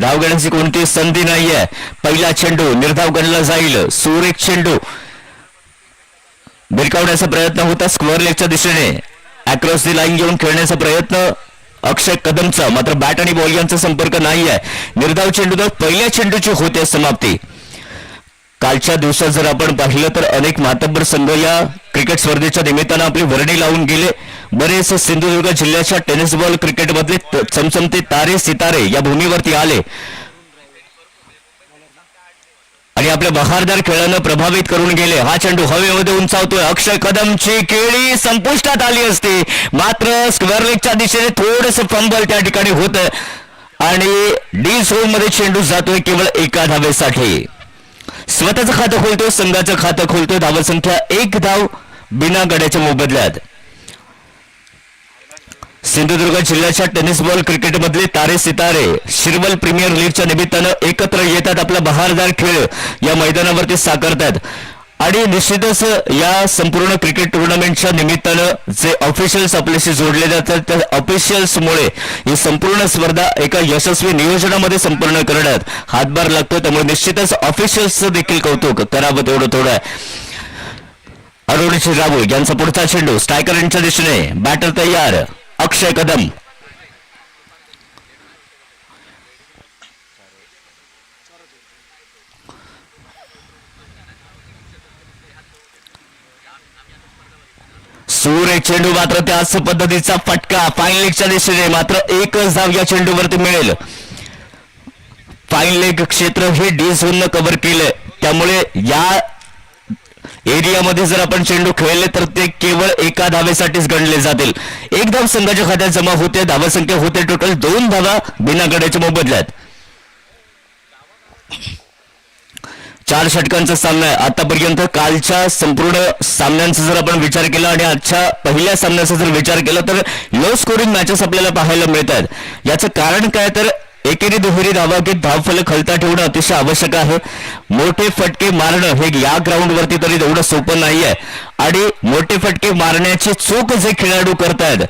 धाव घेण्याची कोणती संधी नाहीये. पहिला चेंडू निर्धाव गणला जाईल. सुरेख चेंडू भिरकावण्याचा प्रयत्न होता स्क्वेअर लेगच्या दिशेने. अक्रॉस दी लाईन घेऊन खेळण्याचा प्रयत्न अक्षय कदमचा, मात्र बॅट आणि बॉल यांचा संपर्क नाहीये. निर्धाव चेंडू पहिल्या चेंडूची होते समाप्ती. कालच्या दिवसात जर आपण पाहिलं तर अनेक मातब्बर संघ या क्रिकेट स्पर्धेच्या निमित्तानं आपली वर्णी लावून गेले. बरेच सिंधुदुर्ग जिल्ह्याच्या टेनिस बॉल क्रिकेटमधले चमचमते तारे सितारे या भूमीवरती आले आणि आपल्या बहारदार खेळानं प्रभावित करून गेले. हा चेंडू हवेमध्ये उंचावतोय. अक्षय कदमची केळी संपुष्टात आली असती, मात्र स्क्वेअर लेगच्या दिशेने थोडंसं फंबल त्या ठिकाणी होतं आणि डी झोन मध्ये चेंडू जातोय केवळ एका धावेसाठी. स्वतःचं खातं खोलतोय, संघाचं खातं खोलतोय. धावसंख्या 1 धाव बिना गड्याच्या मोबदल्यात. सिंधुदुर्ग जिल्ह्याच्या टेनिस बॉल क्रिकेटमधले तारे सितारे शिरवल प्रीमियर लीगच्या निमित्तानं एकत्र येतात. आपला बहारदार खेळ या मैदानावरती साकारतात आणि निश्चितच या संपूर्ण क्रिकेट टुर्नामेंटच्या निमित्तानं जे ऑफिशियल्स आपल्याशी जोडले जातात त्या ऑफिशियल्समुळे ही संपूर्ण स्पर्धा एका यशस्वी नियोजनामध्ये संपन्न करण्यात हातभार लागतो. त्यामुळे निश्चितच ऑफिशियल्सचं देखील कौतुक करावं तेवढं थोडं आहे. अरुण राहुल यांचा पुढचा चेंडू स्ट्रायकर यांच्या दिशेने. बॅटर तयार. अक्षय कदम सूर्य चेंडू मात्र त्याच पद्धतीचा फटका फाईन लेगच्या दिशेने. मात्र एकच धाव या चेंडूवरती मिळेल. फाईन लेग क्षेत्र हे डी झोन कव्हर केलं, त्यामुळे या एरियामध्ये जर आपण चेंडू खेळले तर ते केवळ एका धावेसाठीच गणले जातील. एक धाव संघाच्या खात्यात जमा होते. धावसंख्या होते टोटल 2 धावा बिना गड्याच्या मोबदल्यात. 4 षटकांचा सामना आहे आतापर्यंत. कालच्या संपूर्ण सामन्यांचा जर आपण विचार केला आणि आजच्या पहिल्या सामन्याचा जर विचार केला तर लो स्कोरिंग मॅचेस आपल्याला पाहायला मिळतात. याचं कारण काय तर एकेरी दुहेरी धावा घेत धावफलक हलता ठेवणं अतिशय आवश्यक आहे. मोठे फटके मारणं हे या ग्राउंडवरती तरी एवढं सोपं नाहीये आणि मोठे फटके मारण्याची चूक जे खेळाडू करतायत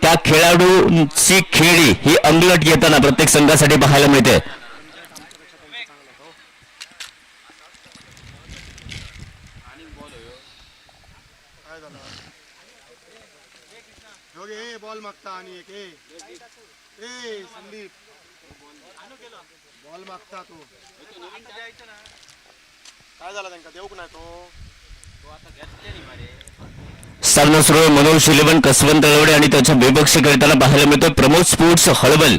त्या खेळाडूंची खेळी ही अंगलट येताना प्रत्येक संघासाठी पाहायला मिळते. बॉल मागता आणि संदीप बॉल मागता तो काय झाला त्यांना देऊ नाही तो आता सामना सुरू. मनोज 11 कसवंत तळवडे आणि त्याच्या बेबक्ष खेळताना पाहायला मिळतोय प्रमोद स्पोर्ट्स हळवल.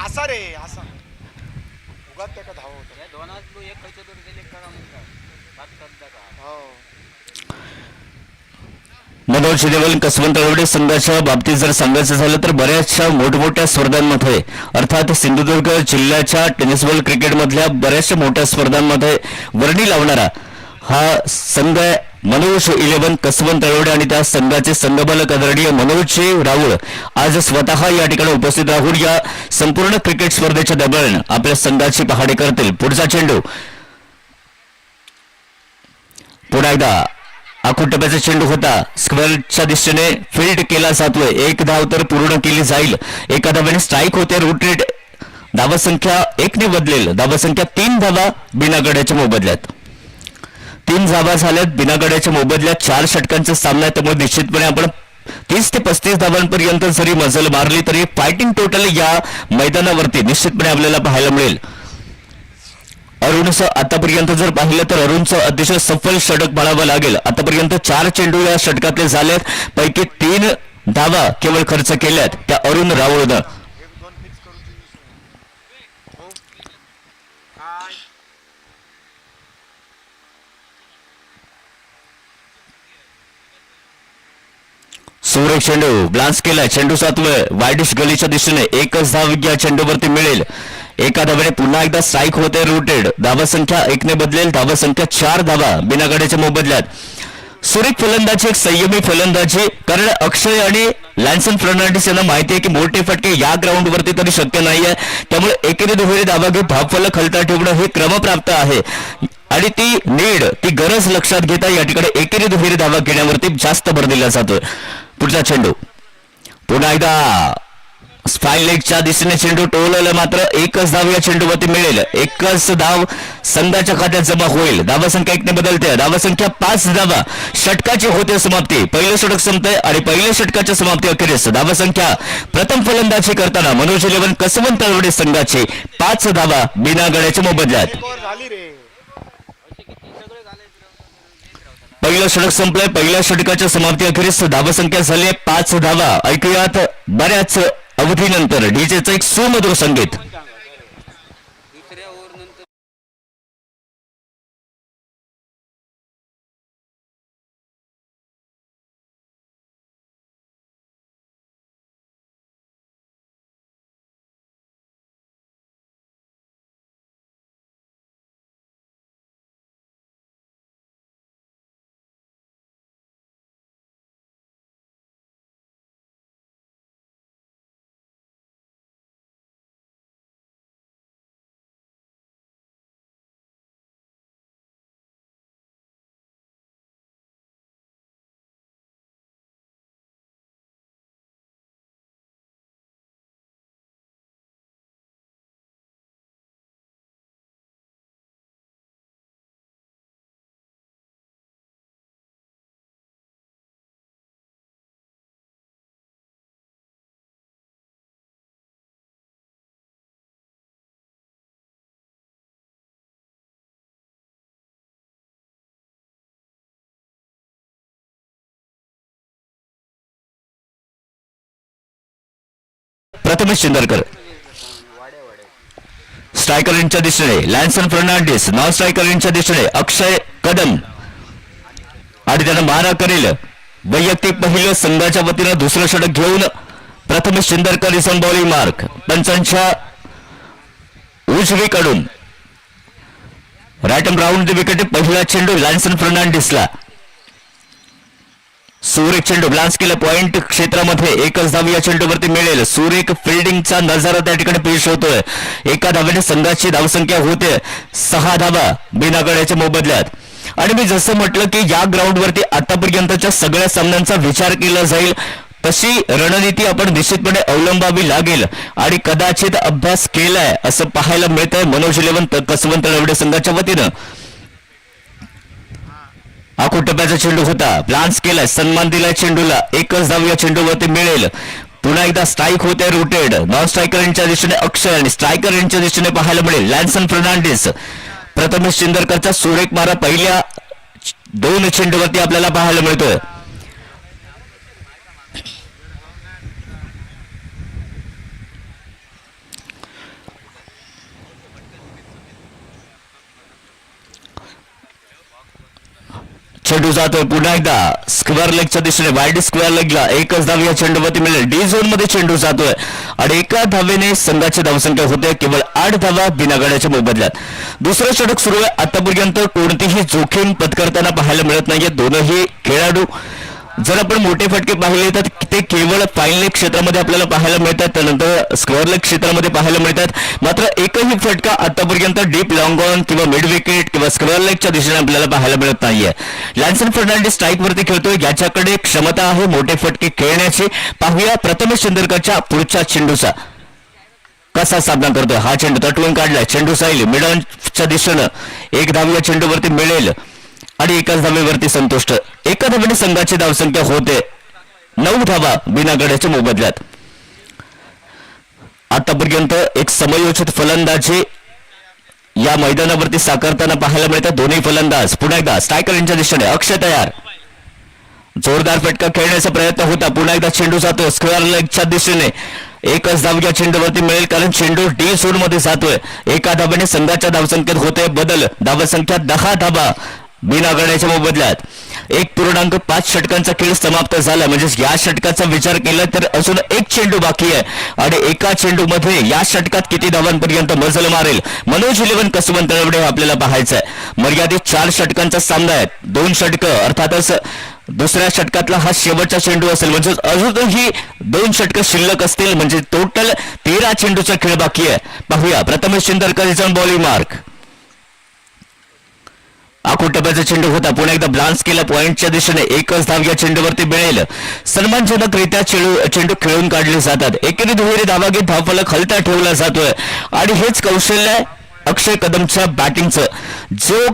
असा रे असा उगाच त्या धाव होत मनोज 11 कसवंत तळवडे संघाच्या बाबतीत जर सांगायचं झालं तर बऱ्याचशा मोठमोठ्या स्पर्धांमध्ये अर्थात सिंधुदुर्ग जिल्ह्याच्या टेनिस बॉल क्रिकेटमधल्या बऱ्याचशा मोठ्या स्पर्धांमध्ये वर्णी लावणारा हा संघ मनोज 11 कसवंत तळवडे आणि त्या संघाचे संघबालक आदरणीय मनोज राहुल आज स्वतः या ठिकाणी उपस्थित राहून या संपूर्ण क्रिकेट स्पर्धेच्या दरम्यान आपल्या संघाची पहाणी करतील. पुढचा चेंडू पुन्हा एकदा आखूड टप्प्याचा चेंडू होता. स्क्वेअरच्या दिशेने फील्ड केला जातोय. 1 धाव तर पूर्ण केली जाईल. एका धावेने स्ट्राईक होते. रूटेड धावसंख्या 1 ने बदलेल. धावसंख्या 3 धावा बिना गड्याच्या मोबदल्यात. 3 धावा झाल्यात बिना गड्याच्या मोबदल्यात. 4 षटकांचा सामना आहे, त्यामुळे निश्चितपणे आपण 30 ते 35 धावांपर्यंत जरी मजल मारली तरी फायटिंग टोटल या मैदानावरती निश्चितपणे आपल्याला पाहायला मिळेल. अरुणचं आतापर्यंत जर पाहिलं तर अरुणचं अतिशय सफल षटक म्हणावं लागेल. आतापर्यंत 4 चेंडू या षटकातले झालेत, पैकी 3 धावा केवळ खर्च केल्यात त्या अरुण राहुलनं. सुरेख चेंडू ब्लान्स केलाय. चेंडू सातवय वायडिश गलीच्या दिशेने. एकच धाव या चेंडूवरती मिळेल. एका धावेने पुन्हा एकदा स्ट्राईक होते. रूटेड धावसंख्या 1 ने बदलेल. धावसंख्या 4 धावा बिना गड्याच्या मोबदल्यात. सुरेख फलंदाजी, एक संयमी फलंदाजी, कारण अक्षय आणि लॅन्सन फर्नांडिस यांना माहिती आहे की मोठे फटके या ग्राउंडवरती तरी शक्य नाहीये. त्यामुळे एकेरी दुहेरी धावा घेत धावफलक हलता ठेवणं हे क्रमप्राप्त आहे आणि ती गरज लक्षात घेता या ठिकाणी एकेरी दुहेरी धावा घेण्यावरती जास्त भर दिला जातोय. पुढचा चेंडू पुन्हा एकदा स्पाईन लेगच्या दिशेने चेंडू टोलवला, मात्र एकच धाव या चेंडूवरती मिळेल. एकच धाव संघाच्या खात्यात जमा होईल. धावसंख्या 1 ने बदलते. धावसंख्या 5 धावा. षटकाची होते समाप्ती. पहिलं षटक संपतंय आणि पहिल्या षटकाच्या समाप्ती अखेरीस धावसंख्या प्रथम फलंदाजी करताना मनोज 11 कसवंत तळवडे संघाचे 5 धावा बिना गड्याच्या मोबदल्यात. एक ओव्हर झाली रे. पहिलं षटक संपलंय. पहिल्या षटकाच्या समाप्ती अखेरीस धावसंख्या झाली 5 धावा. ऐकूयात बऱ्याच अवधीनंतर डीजेचं एक सुमधुर संगीत. प्रथमेश चिंदरकर स्ट्रायकर यांच्या दिशेने लॅन्सन फर्नांडिस. नॉन स्ट्रायकर यांच्या दिशेने अक्षय कदम आणि त्यानं मारा करेल. वैयक्तिक पहिलं संघाच्या वतीनं दुसरं षटक घेऊन Prathamesh Chindarkar is on bowling mark. पंचांच्या उजवीकडून right and round the wicket. पहिला चेंडू लॅन्सन फर्नांडिसला. सुरेख चेंडू ब्लान्स केलं पॉइंट क्षेत्रामध्ये. एकच धाव या चेंडूवरती मिळेल. सुरेख फिल्डिंगचा नजारा त्या ठिकाणी पेश होतोय. एका धावेने संघाची धावसंख्या होते 6 धावा बिना गड्याच्या मोबदल्यात. आणि मी जसं म्हटलं की या ग्राउंडवरती आतापर्यंतच्या सगळ्या सामन्यांचा विचार केला जाईल तशी रणनीती आपण निश्चितपणे अवलंबावी लागेल आणि कदाचित अभ्यास केलाय असं पाहायला मिळतंय मनोज 11 कसवंत तळवडे संघाच्या वतीनं. आखूड टप्प्याचा चेंडू होता. प्लान्स केलाय. सन्मान दिलाय चेंडूला. एकच धाव या चेंडूवरती मिळेल. पुन्हा एकदा स्ट्राईक होते रोटेड. नॉन स्ट्रायकर यांच्या दिशेने अक्षय आणि स्ट्रायकर यांच्या दिशेने पाहायला मिळेल लॅन्सन फर्नांडिस. प्रथमेश चिंदरकरचा सुरेख मारा पहिल्या 2 चेंडूवरती आपल्याला पाहायला मिळतोय. चेंडू जातोय पुन्हा एकदा स्क्वेअर लेगच्या दिशेने. वाईड स्क्वेअर लेगला एकच धाव या चेंडूवरती मिळेल. डी झोन मध्ये चेंडू जातोय आणि एका धावेने संघाची धावसंख्या होते केवळ 8 धावा बिना गड्याच्या मोबदल्यात. दुसरं षटक सुरू आहे. आतापर्यंत कोणतीही जोखीम पत्करताना पाहायला मिळत नाहीये दोनही खेळाडू. जर आपण मोठे फटके पाहिले तर ते केवळ फाईन लेग क्षेत्रामध्ये आपल्याला पाहायला मिळतात, त्यानंतर स्क्वेअर लेग क्षेत्रामध्ये पाहायला मिळतात. मात्र एकही फटका आतापर्यंत डीप लॉंग ऑन किंवा मिड विकेट किंवा स्क्वेअर लेगच्या दिशेने आपल्याला पाहायला मिळत नाहीये. लॅन्सन फर्नांडिस स्ट्राईक वरती खेळतोय. याच्याकडे क्षमता आहे मोठे फटके खेळण्याची. पाहूया प्रथमेश चंदरकरच्या पुढच्या चेंडूचा कसा सामना करतोय. हा चेंडू तटवून काढलाय. चेंडू साईल मिड ऑनच्या दिशेनं. एक धाव या चेंडूवरती मिळेल आणि एकाच धावेवरती संतुष्ट. एका धावेने संघाची धावसंख्या होते 9 धावा बिना गड्याच्या मोबदल्यात. आतापर्यंत एक समयोचित फलंदाजी या मैदानावरती साकारताना पाहायला मिळतात दोन्ही फलंदाज. पुन्हा एकदा स्ट्रायकर यांच्या दिशेने अक्षय तयार. जोरदार फटका खेळण्याचा प्रयत्न होता. पुन्हा एकदा चेंडू जातो स्क्वेअर लेगच्या दिशेने. एकच धाव या चेंडूवरती मिळेल कारण चेंडू डी झोन मध्ये जातोय. एका धावेने संघाच्या धावसंख्येत होते बदल. धावसंख्या 10 धावा बिना गड्याच्या मोबदल्यात. 1.5 षटकांचा खेळ समाप्त झाला. म्हणजे या षटकाचा विचार केला तर अजून एक चेंडू बाकी आहे आणि एका चेंडूमध्ये या षटकात किती धावांपर्यंत मजल मारेल मनोज 11 कसवंत तळवडे आपल्याला पाहायचं आहे. मर्यादित 4 षटकांचा सामना आहे. 2 षटकं अर्थातच दुसऱ्या षटकातला हा शेवटचा चेंडू असेल म्हणजे अजूनही 2 षटकं शिल्लक असतील म्हणजे टोटल 13 चेंडूचा खेळ बाकी आहे. पाहूया Prathamesh Chindarkar is on bowling mark. आखूड टप्प्याचा चेंडू होता, पुन्हा एकदा ब्लान्स केला पॉइंटच्या दिशेने, एकच धाव या चेंडूवरती मिळेल. सन्मानजनकरित्या चेंडू खेळून काढले जातात. एकेरी दुहेरी धावा घेत धावफलक हलता ठेवला जातोय आणि हेच कौशल्य आहे अक्षय कदमच्या बॅटिंगचं. जो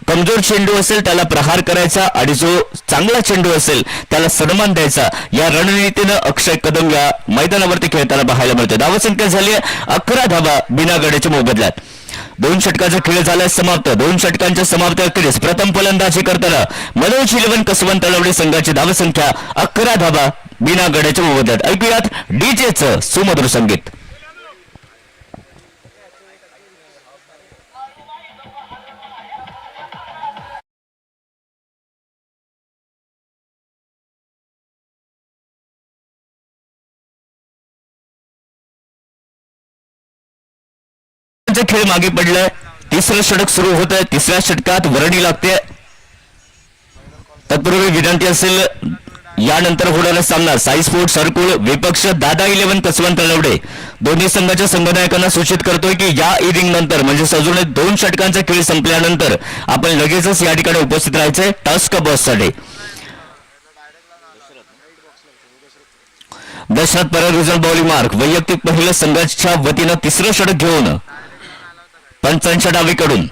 कमजोर चेंडू असेल त्याला प्रहार करायचा आणि जो चांगला चेंडू असेल त्याला सन्मान द्यायचा, या रणनीतीनं अक्षय कदम या मैदानावरती खेळताना पाहायला मिळते. धावसंख्या झाली 11 धावा बिना गड्याच्या मोबदल्यात. 2 षटकाचा खेळ झालाय समाप्त. 2 षटकांच्या समाप्त अखेरीस प्रथम फलंदाजी करताना मनोज 11 कसवंत तळवडे संघाची धावसंख्या 11 धावा बिना गड्याच्या मोबदल्यात. ऐकूयात डीजेचं सुमधुर संगीत. खेळ मागे पडलाय. तिसरं षटक सुरू होत आहे. तिसऱ्या षटकात वर्णी लागते. तत्पूर्वी विनंती असेल यानंतर होणारा सामना साई स्पोर्ट सर्कुल विपक्ष दादा 11 कसवंत तळवडे दोन्ही संघाच्या संघनायकांना सूचित करतोय की या इनिंग नंतर म्हणजे अजून 2 षटकांचा खेळ संपल्यानंतर आपण लगेचच या ठिकाणी उपस्थित राहायचंय टास्क बॉससाठी. दशरथ परत रिझल्ट बॉलिंग मार्क वैयक्तिक पहिलं संघाच्या वतीनं तिसरं षटक घेऊन पंचांच्या डावीकडून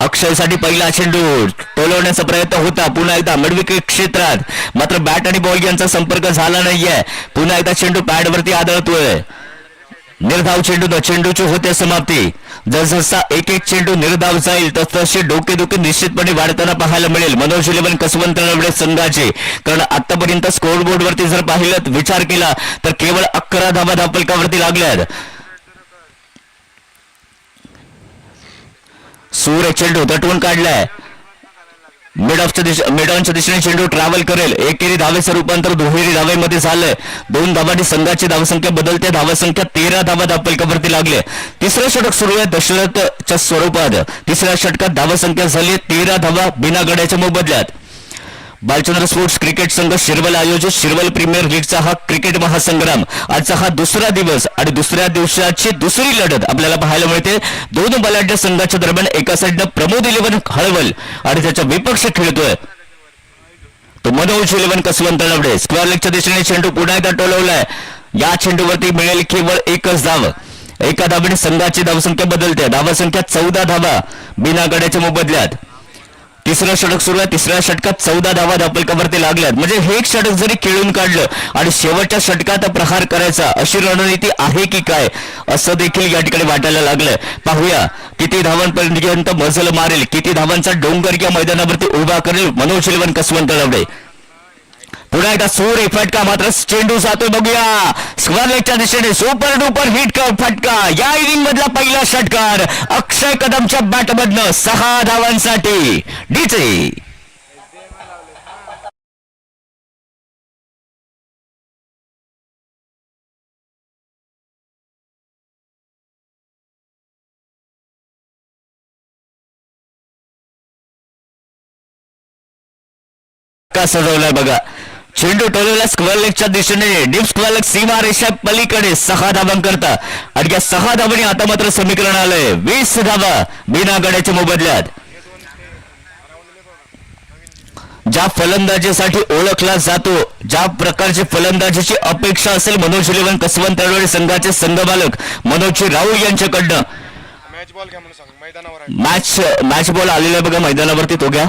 अक्षयसाठी पहिला चेंडू टोलवण्याचा प्रयत्न होता. पुन्हा एकदा मिडविकेट क्षेत्रात मात्र बॅट आणि बॉल यांचा संपर्क झाला नाहीये. पुन्हा एकदा चेंडू पॅडवरती आदळतोय. निर्धाव चेंडूची होते समाप्ती. जसजसा एक चेंडू निर्धाव जाईल तसतसे डोकेदुखी निश्चितपणे वाढताना पाहायला मिळेल मनोज 11 कसवंत तळवडे संघाचे. कारण आतापर्यंत स्कोअरबोर्ड वरती जर पाहिलं विचार केला तर केवळ 11 धावा धावफलकावरती लागल्यात. सूर्य चेंडू तटवून काढलाय. मिड ऑनच्या दिशेने चेंडू ट्रॅव्हल करेल. एकेरी धावेचं रूपांतर दुहेरी धावेमध्ये झालंय. 2 धावांनी संघाची धावसंख्या बदलते. धावसंख्या 13 धावा धावफलकावरती लागले. तिसरं षटक सुरू आहे दशरथच्या स्वरूपात. तिसऱ्या षटकात धावसंख्या झाली 13 धावा बिना गड्याच्या मोबदल्यात. बालचंद्र स्पोर्ट्स क्रिकेट संघ शिरवल आयोजित शिरवल प्रीमियर लीगचा हा क्रिकेट महासंग्राम आजचा हा दुसरा दिवस आणि दुसऱ्या दिवसाची दुसरी लढत आपल्याला पाहायला मिळते. 2 बलाढ्य संघाच्या दरम्यान एका साईडनं प्रमोद 11 हळवल आणि त्याच्या विपक्ष खेळतोय तो मनोज 11 कसवंत तळवडे. स्क्वेअर लेगच्या दिशेने चेंडू पुन्हा एकदा टोलवलाय. या चेंडूवरती मिळेल केवळ एकच धाव. एका धावेने संघाची धावसंख्या बदलते. धावसंख्या 14 धावा बिना गड्याच्या मोबदल्यात. तिसरं षटक सुरू आहे. तिसऱ्या षटकात 14 धावा धावफलकावरती लागल्यात. म्हणजे हे एक षटक जरी खेळून काढलं आणि शेवटच्या षटकात प्रहार करायचा अशी रणनीती आहे की काय असं देखील या ठिकाणी वाटायला लागलंय. पाहूया किती धावांपर्यंत मजल मारेल, किती धावांचा डोंगर या मैदानावरती उभा करेल मनोज 11 कसवंत तळवडे. पुन्हा एकदा सूर फटका मात्र चेंडू जातोय. बघूया स्क्वेअर लेगच्या दिशेने सुपर डुपर हिट फटका. या इनिंग मधला पहिला षटकार अक्षय कदमच्या बॅटमधनं 6 धावांसाठी. डीजे का सजवलाय बघा. चेंडू टोलवला स्क्वेअर लेगच्या दिशेने डीप स्क्वेअर लेग सीमा रेषा पलीकडे 6 धावांकरता आणि या 6 धावांनी आता मात्र समीकरण आलंय 20 धावा बिना गड्याच्या मोबदल्यात. ज्या फलंदाजीसाठी ओळखला जातो, ज्या प्रकारची फलंदाजीची अपेक्षा असेल मनोज 11 कसवंत तळवडे संघाचे संघमालक मनोज राऊळ यांच्याकडनं मॅच बॉल घ्या म्हणून सांग मैदानावर. मॅच बॉल आलेला बघा मैदानावरती तो घ्या.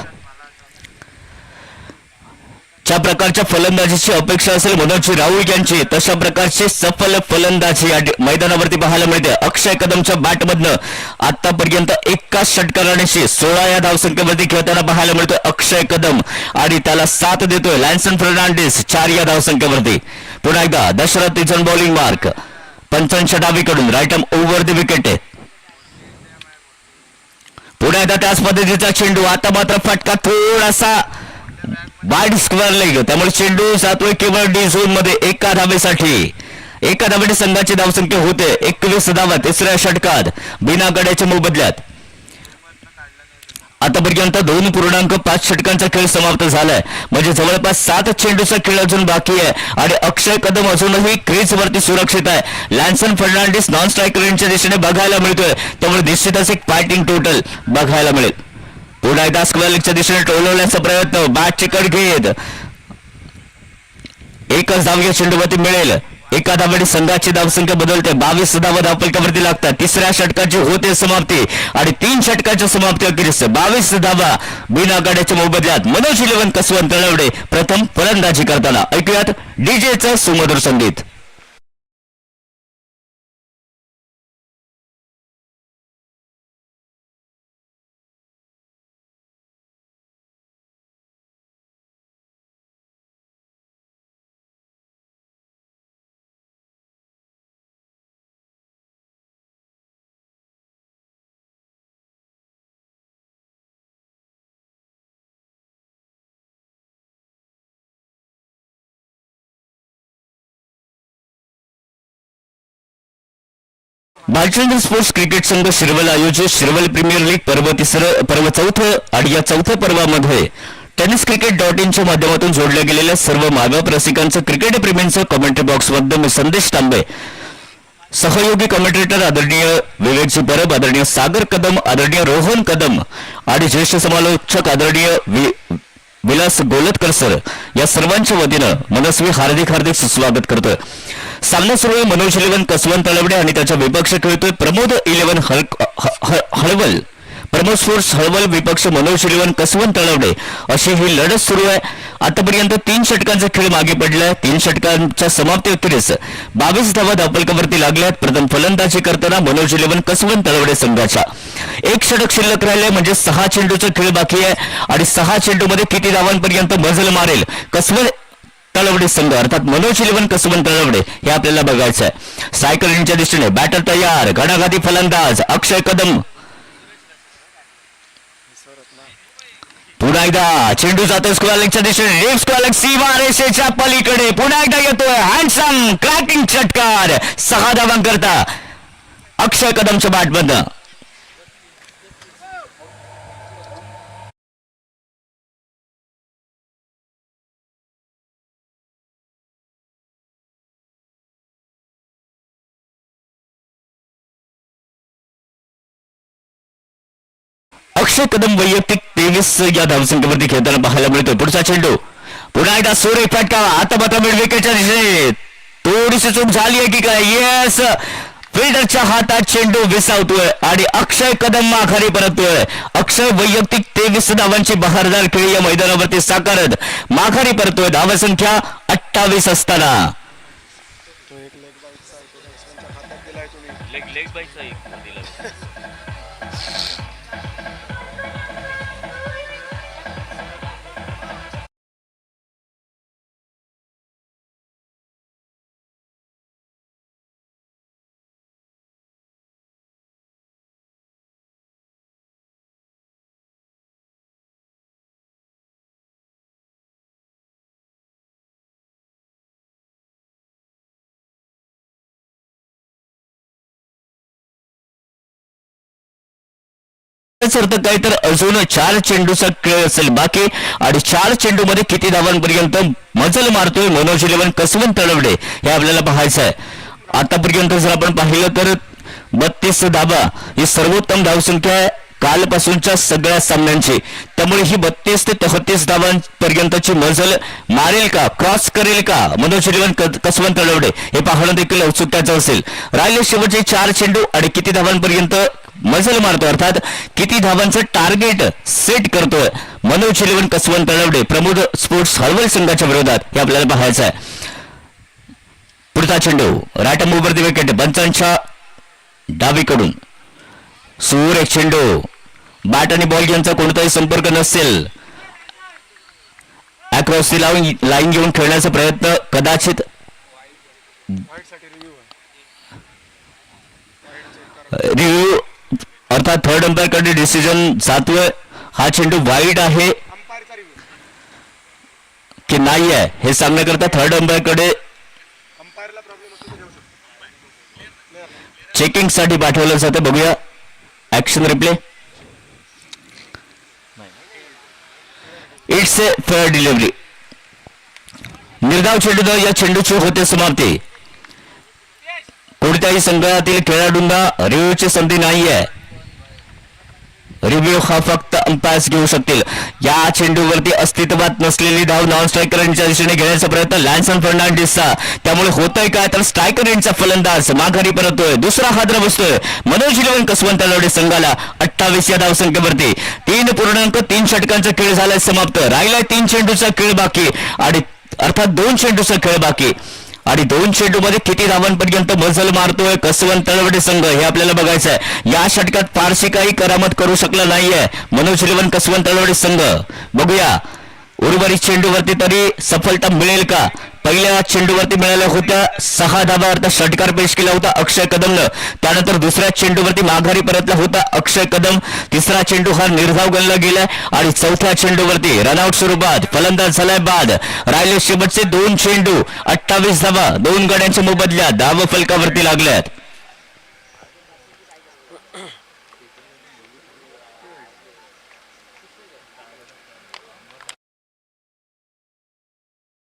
ज्या प्रकारच्या फलंदाजीची अपेक्षा असेल मनोज राऊळ यांची तशा प्रकारची सफल फलंदाजी मैदानावरती पाहायला मिळते. अक्षय कदमच्या बॅटमधनं आतापर्यंत एकाच षटकाराने 16 या धावसंख्येवरती खेळताना पाहायला मिळतोय अक्षय कदम आणि त्याला साथ देतोय लॅन्सन फर्नांडिस 4 या धावसंख्येवरती. पुन्हा एकदा दशरथ रिझल्ट बॉलिंग मार्क पंचांच्या डावीकडून right arm over the wicket. पुन्हा एकदा त्याच पद्धतीचा चेंडू. आता मात्र फटका थोडासा वाईड स्क्वेअर लेग त्यामुळे चेंडू जातोय केवळ डी झोन मध्ये. एका धावेसाठी एका धावेने संघाची धावसंख्या होते 21 धावा तिसऱ्या षटकात बिना गड्याच्या मोबदल्यात. आतापर्यंत 2.5 षटकांचा खेळ समाप्त झालाय. म्हणजे जवळपास 7 चेंडूचा खेळ अजून बाकी आहे आणि अक्षय कदम अजूनही क्रीजवरती सुरक्षित आहे. लॅन्सन फर्नांडिस नॉन स्ट्रायकरच्या दिशेने बघायला मिळतोय, त्यामुळे निश्चितच एक फायटिंग टोटल बघायला मिळेल. पुन्हा एकदा स्क्वेअर लेगच्या दिशेने टोलवण्याचा प्रयत्न, बॅट चिकट घेत एकच धाव या चेंडूवरती मिळेल. एका धावेने संघाची धावसंख्या बदलते. 22 धावा धावफलकावरती लागतात. तिसऱ्या षटकाची होते समाप्ती आणि 3 षटकाच्या समाप्ती अखेरीस 22 धावा बिनआघाड्याच्या मोबदल्यात. मनोज 11 कसवंत तळवडे प्रथम फलंदाजी करताना. ऐकूयात डीजेचं सुमधुर संगीत. भालचंद्र स्पोर्ट्स क्रिकेट संघ शिरवल आयोजित शिरवल प्रीमियर लीग पर्व चौथं आणि या चौथ्या पर्वामध्ये टेनिस क्रिकेट.in च्या माध्यमातून जोडल्या गेलेल्या सर्व मागाप रसिकांचं क्रिकेट प्रेमींचं कमेंट्री बॉक्समध्ये मी संदेश तांबे, सहयोगी कमेंटेटर आदरणीय विवेकजी परब, आदरणीय सागर कदम, आदरणीय रोहन कदम आणि ज्येष्ठ समालोचक आदरणीय विलास गोलतकर सर या सर्वांच्या वतीनं मनस्वी हार्दिक सुस्वागत करतोय. सामना सुरू आहे. मनोज 11 कसवंत तळवडे आणि त्याच्या विपक्ष खेळतोय प्रमोद 11 हळवल. प्रमोद स्पोर्ट्स हळवल विपक्ष मनोज 11 कसवंत तळवडे अशी ही लढत सुरू आहे. आतापर्यंत 3 षटकांचा खेळ मागे पडलाय. 3 षटकांच्या समाप्ती अखेरीस 22 धावा धावफलकावरती लागल्यात. प्रथम फलंदाजी करताना मनोज 11 कसवंत तळवडे संघाच्या 1 षटक शिल्लक राहिले, म्हणजे 6 चेंडूचा खेळ बाकी आहे आणि 6 चेंडूमध्ये किती धावांपर्यंत मजल मारेल कसवंत तळवडे संघ अर्थात मनोज 11 कसवंत तळवडे हे आपल्याला बघायचं आहे. सायकलिंगच्या दिशेने बॅटर तयार, घणाघाती फलंदाज अक्षय कदम. पुन्हा एकदा चेंडू जातो स्क्वेअर लेगच्या दिशेने, डीप स्क्वेअर लेग सीमा रेषेच्या पलीकडे. पुन्हा एकदा येतोय हँडसम क्रॅकिंग षटकार. 6 धावांकरता अक्षय कदमच्या बॅटमधनं. अक्षय कदम वैयक्तिक 23 या धावसंख्येवरती खेळताना पाहायला मिळतोय. पुढचा चेंडू पुन्हा एकदा सुरे फटका. आता मात्र मिड विकेटच्या दिशेने थोडीशी चूक झाली आहे की काय? येस, फिल्डरच्या हातात चेंडू विसावतोय आणि अक्षय कदम माघारी परततोय. अक्षय वैयक्तिक 23 धावांची बहारदार खेळी या मैदानावरती साकारत माघारी परततोय. धावसंख्या 28 असताना अर्थ काय तर अजून 4 चेंडूचा खेळ असेल बाकी आणि 4 चेंडूमध्ये किती धावांपर्यंत मजल मारतोय मनोज 11 कसवंत तळवडे हे आपल्याला पाहायचं आहे. आतापर्यंत जर आपण पाहिलं तर 32 धावा ही सर्वोत्तम धावसंख्या आहे कालपासूनच्या सगळ्या सामन्यांची. त्यामुळे ही 32 ते 33 धावांपर्यंतची मजल मारेल का, क्रॉस करेल का मनोज 11 कसवंत तळवडे हे पाहणं देखील औत्सुक्याचं असेल. राहिले शेवटचे 4 चेंडू आणि किती धावांपर्यंत मजल मारतो अर्थात किती धावांचं टार्गेट सेट करतोय मनोज 11 कसवंत तळवडे प्रमोद स्पोर्ट्स हळवल संघाच्या विरोधात हे आपल्याला पाहायचं आहे. पुढचा चेंडू राईट ओव्हर द विकेट पंचांच्या डावीकडून. सुरेख चेंडू, बॅट आणि बॉल यांचा कोणताही संपर्क नसेल. अक्रॉस दी लाईन घेऊन खेळण्याचा प्रयत्न कदाचित रिव्ह्यू अर्थात थर्ड अंपायर कडे डिसिजन जातोय. हा चेंडू वाईड आहे की नाही आहे हे सांगण्याकरता थर्ड अंपायर कडे चेकिंग साठी पाठवलं जातं. बघूया action replay. It's a fair delivery. निर्धाव चेंडूनं या चेंडूची होते समाप्ती. कोणत्याही संघातील खेळाडूंना रिव्ह्यूची संधी नाहीये. रिव्ह्यू हा फक्त अंपायर्स घेऊ शकतील. या चेंडूवरती अस्तित्वात नसलेली धाव नॉन स्ट्रायकरांच्या दिशेने घेण्याचा प्रयत्न लॅन्सन फर्नांडिसचा. त्यामुळे होतोय काय तर स्ट्रायकर यांचा फलंदाज माघारी परततोय. दुसरा हादरा बसतोय मनोज इलेव्हन कसवंत तलवडे संघाला 28 या धावसंख्येवरती. 3.3 षटकांचा खेळ झालाय समाप्त. राहिलाय 3 चेंडूचा खेळ बाकी आणि अर्थात 2 चेंडूचा खेळ बाकी आणि 2 चेंडूमध्ये किती धावांपर्यंत मजल मारतोय कसवंत तळवडे संघ हे आपल्याला बघायचं आहे. या षटकात फारशी काही करामत करू शकला नाहीये मनोज इलेव्हन कसवंत तळवडे संघ. बघूया उर्वरित चेंडूवरती तरी सफलता मिळेल का. पहिल्या चेंडूवरती मिळाल्या होत्या 6 धावा अर्थात षटकार पेश केला होता अक्षय कदमनं. त्यानंतर दुसऱ्या चेंडूवरती माघारी परतला होता अक्षय कदम. तिसरा चेंडू हा निर्धाव गणला गेलाय आणि चौथ्या चेंडूवरती रनआउट स्वरूपात फलंदाज झालाय बाद. राहिले शेवटचे 2 चेंडू. 28 धावा 2 गड्यांच्या मोबदल्यात धाव फलकावरती लागल्यात.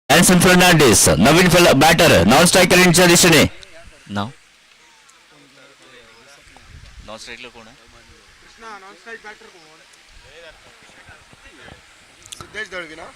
लॅन्सन फर्नांडिस नवीन बॅटर नॉन स्ट्रायकर यांच्या दिशेने. नाव नॉन स्ट्रायकर कोण आहे. नॉन स्ट्राइक बॅटर कोण. सिद्धेश दळवी ना.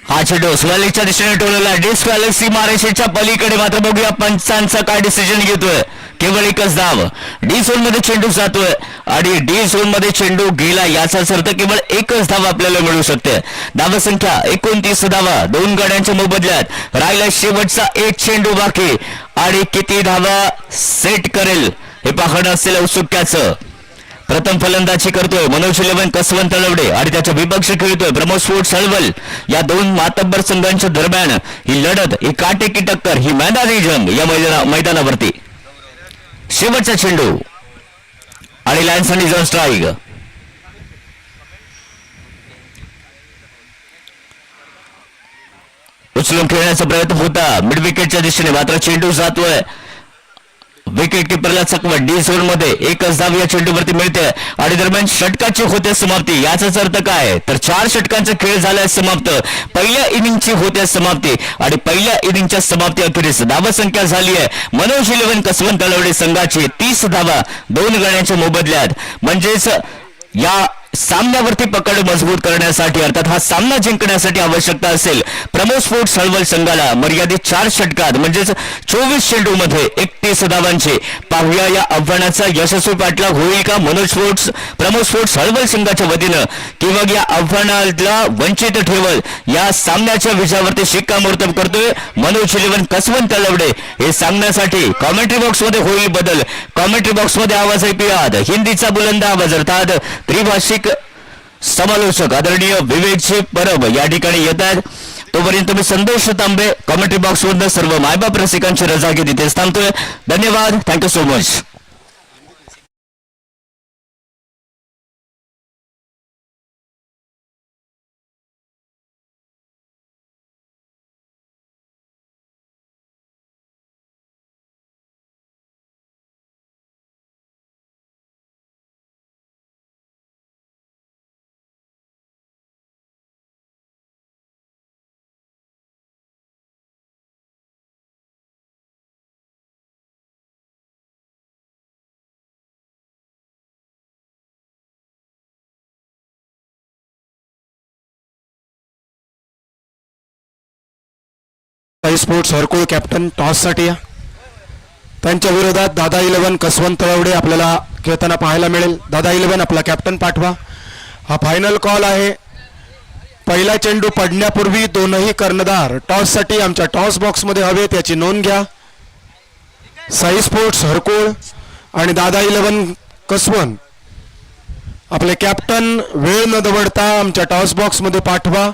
हा चेंडू स्वॅलिकच्या दिशेने टोलला. डिस्क्वालिफी सीमारेषेच्या पलीकडे. मात्र बघूया पंचांचा काय डिसिजन घेतोय. केवळ एकच धाव. डी झोन मध्ये चेंडू जातोय आणि डी झोन मध्ये चेंडू गेला याचाच अर्थ केवळ एकच धाव आपल्याला मिळू शकते. धावसंख्या 29 धावा 2 गड्यांच्या मोबदल्यात. राहिला शेवटचा 1 चेंडू बाकी आणि किती धावा सेट करेल हे पाहणं असेल औत्सुक्याचं. प्रथम फलंदाजी करतोय मनोज इलेव्हन कसवंत तळवडे आणि त्याच्या विपक्ष खेळतोय प्रमोद स्पोर्ट्स हळवल. या 2 मातब्बर संघांच्या दरम्यान ही लढत, ही काटेकी टक्कर, ही मैदानी जंग या मैदानावरती. शेवटचा चेंडू आणि लॅन्सन इज ऑन स्ट्राईक. उचलून खेळण्याचा प्रयत्न होता मिड विकेटच्या दिशेने. मात्र चेंडू जातोय विकेट किपरला चकवत. डी झोन मध्ये एकच धाव या चेंडूवरती मिळते आणि दरम्यान षटकाची होते समाप्ती. याचाच अर्थ काय तर 4 षटकांचा खेळ झालाय समाप्त. पहिल्या इनिंगची होते समाप्ती आणि पहिल्या इनिंगच्या समाप्ती अखेरीस धावसंख्या झाली आहे मनोज इलेव्हन कसवंत तळवडे संघाची 30 धावा 2 गड्यांच्या मोबदल्यात. म्हणजेच या सामन्यावरती पकड मजबूत करण्यासाठी अर्थात हा सामना जिंकण्यासाठी आवश्यकता असेल प्रमोद स्पोर्ट्स हळवल संघाला मर्यादित 4 षटकात म्हणजेच 24 चेंडू मध्ये 31 धावांचे. पाहूया या आव्हानाचा यशस्वी पाठलाग होईल का प्रमोद स्पोर्ट्स हळवल संघाच्या वतीनं किंवा या आव्हानाला वंचित ठेवल. या सामन्याच्या विजयावरती शिक्कामोर्तब करतोय मनोज इलेव्हन कसवंत तळवडे. हे सांगण्यासाठी कॉमेंट्री बॉक्स मध्ये होईल बदल. कॉमेंट्री बॉक्स मध्ये आवाज ऐकूयात हिंदीचा बुलंद आवाज अर्थात त्रिभाषिक समालोचक आदरणीय विवेकजी परब या ठिकाणी येत आहेत. तोपर्यंत मी संदेश तांबे कॉमेंट्री बॉक्स मधून सर्व मायबाप रसिकांची रजा घेत इथेच थांबतोय. धन्यवाद. Thank you so much. स्पोर्ट्स हरकुळ कॅप्टन टॉससाठी या. त्यांच्या विरोधात दादा इलेव्हन कसवंत तळवडे आपल्याला खेळताना पाहायला मिळेल. दादा इलेव्हन आपला कॅप्टन पाठवा. हा फायनल कॉल आहे. पहिला चेंडू पडण्यापूर्वी दोनही कर्णधार टॉससाठी आमच्या टॉस बॉक्समध्ये हवे त्याची नोंद घ्या. साई स्पोर्ट्स हरकुळ आणि दादा इलेव्हन कसवंत आपले कॅप्टन वेळ न दवडता आमच्या टॉस बॉक्समध्ये पाठवा.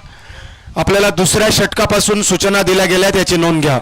आपल्याला दुसऱ्या षटकापासून सूचना दिल्या गेल्या त्याची नोंद घ्या.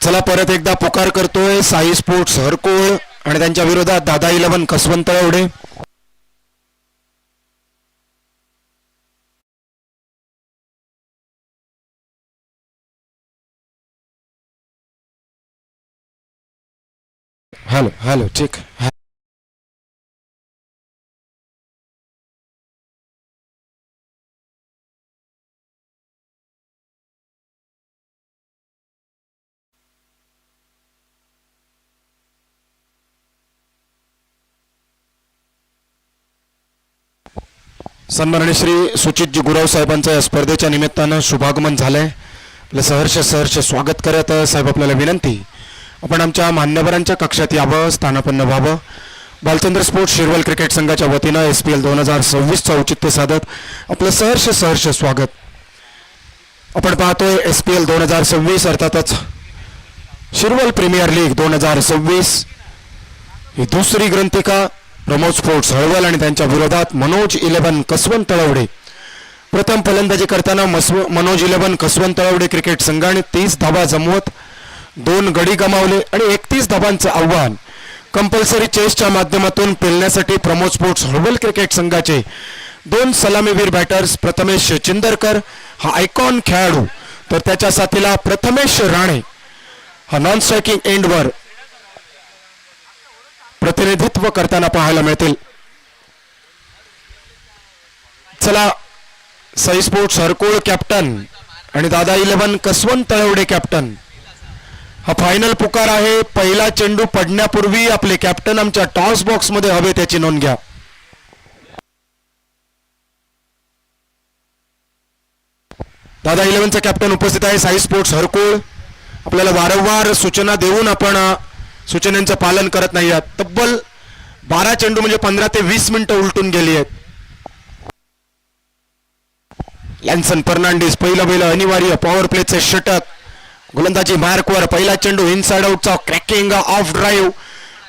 चला परत एकदा पुकार करतोय साई स्पोर्ट्स हरकोळ आणि त्यांच्या विरोधात दादा 11 कसवंत तळवडे. हॅलो हॅलो ठीक. सन्माननीय श्री सुचितजी गुराव साहेबांचं या स्पर्धेच्या निमित्तानं शुभागमन झालंय. आपलं सहर्ष स्वागत करत साहेब आपल्याला विनंती, आपण आमच्या मान्यवरांच्या कक्षात यावं, स्थानापन्न व्हावं. बालचंद्र स्पोर्ट्स शिरवल क्रिकेट संघाच्या वतीनं SPL 2026चं औचित्य साधत आपलं सहर्ष स्वागत. आपण पाहतोय SPL 2026 अर्थातच शिरवल प्रीमियर लीग 2026 ही दुसरी ग्रंथिका. प्रमोद स्पोर्ट्स हळवल आणि त्यांच्या विरोधात मनोज 11 कसवंत तळवडे. प्रथम फलंदाजी करताना मनोज 11 कसवंत तळवडे क्रिकेट संघाने 30 धावा जमवत 2 गडी गमावले आणि 31 धावांचं आव्हान कंपल्सरी चेसच्या माध्यमातून पेलण्यासाठी प्रमोद स्पोर्ट्स हळवल क्रिकेट संघाचे 2 सलामीवीर बॅटर्स प्रथमेश चिंदरकर हा आयकॉन खेळाडू, तर त्याच्या साथीला प्रथमेश राणे हा नॉन स्ट्रायकिंग एंडवर प्रतिनिधित्व करताना पाहायला मिळतील. चला साई स्पोर्ट्स हरकोळ कॅप्टन आणि दादा 11 कसवंत तळवडे कॅप्टन हा फायनल पुकार आहे. पहिला चेंडू पडण्यापूर्वी आपले कॅप्टन आमच्या टॉस बॉक्स मध्ये हवे त्याची नोंद घ्या. दादा 11चा कॅप्टन उपस्थित आहे साई स्पोर्ट्स हरकोळ. आपल्याला वारंवार सूचना देऊन आपण सूचनांचं पालन करत नाही आहात. तब्बल 12 चेंडू म्हणजे 15 ते 20 मिनिटं उलटून गेली आहेत. लॅन्सन फर्नांडिस पहिलं अनिवार्य पॉवर प्लेचे षटक. गोलंदाजी मार्कवर पहिला चेंडू इनसाइड आउटचा क्रॅकिंग ऑफ ड्राईव्ह.